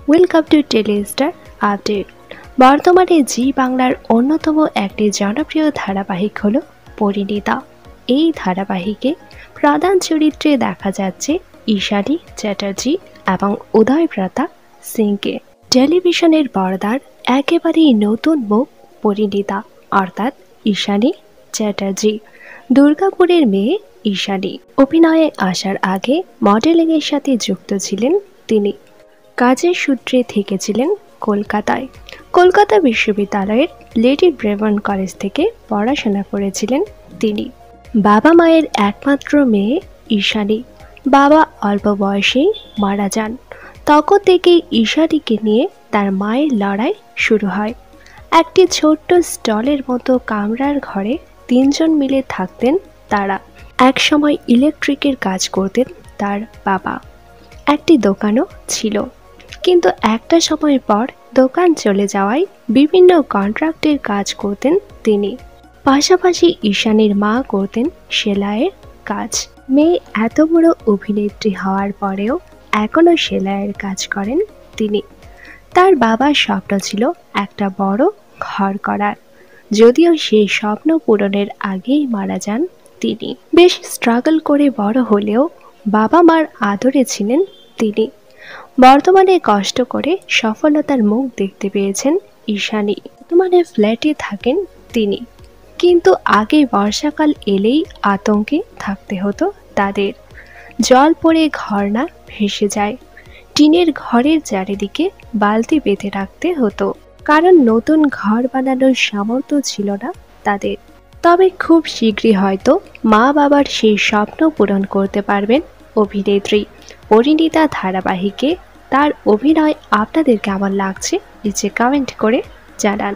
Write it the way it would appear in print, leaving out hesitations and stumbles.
Welcome to Telestar update. বর্তমানে জি বাংলার অন্যতম একটি জনপ্রিয় ধারাবাহিক হলো পরিণীতা। এই ধারাবাহিকে প্রধান চরিত্রে দেখা যাচ্ছে ঈশানী চ্যাটার্জি এবং উদয় প্রতাপ সিংকে। টেলিভিশনের পর্দার একেবারেই নতুন মুখ পরিণীতা, অর্থাৎ ঈশানী চ্যাটার্জি। দুর্গাপুরের মেয়ে ঈশানী অভিনয়ে আসার আগে মডেলিংয়ের সাথে যুক্ত ছিলেন তিনি। কাজের সূত্রে থেকেছিলেন কলকাতায়। কলকাতা বিশ্ববিদ্যালয়ের লেডি ব্রেবন কলেজ থেকে পড়াশোনা করেছিলেন তিনি। বাবা মায়ের একমাত্র মেয়ে ঈশানী। বাবা অল্প বয়সেই মারা যান। তখন থেকেই ঈশানীকে নিয়ে তার মায়ের লড়াই শুরু হয়। একটি ছোট্ট স্টলের মতো কামরার ঘরে তিনজন মিলে থাকতেন তারা। এক সময় ইলেকট্রিকের কাজ করতেন তার বাবা। একটি দোকানও ছিল, কিন্তু একটা সময় পর দোকান চলে যাওয়ায় বিভিন্ন কন্ট্রাক্টের কাজ করতেন তিনি। পাশাপাশি ঈশানীর মা করতেন সেলাইয়ের কাজ। মেয়ে এত বড় অভিনেত্রী হওয়ার পরেও এখনও সেলাইয়ের কাজ করেন তিনি। তার বাবার স্বপ্ন ছিল একটা বড় ঘর করার, যদিও সেই স্বপ্ন পূরণের আগেই মারা যান তিনি। বেশ স্ট্রাগল করে বড় হলেও বাবা মার আদরে ছিলেন তিনি। বর্তমানে কষ্ট করে সফলতার মুখ দেখতে পেয়েছেন ঈশানী। বর্তমানে ফ্ল্যাটে থাকেন তিনি, কিন্তু আগে বর্ষাকাল এলেই আতঙ্কে থাকতে হতো তাদের। জল পড়ে ঘর না ভেসে যায়। টিনের ঘরের চারিদিকে বালতি বেঁধে রাখতে হতো, কারণ নতুন ঘর বানানোর সামর্থ্য ছিল না তাদের। তবে খুব শীঘ্রই হয়তো মা বাবার সেই স্বপ্ন পূরণ করতে পারবেন অভিনেত্রী। পরিণীতা ধারাবাহিকে তার অভিনয় আপনাদের কেমন লাগছে নিচে কমেন্ট করে জানান।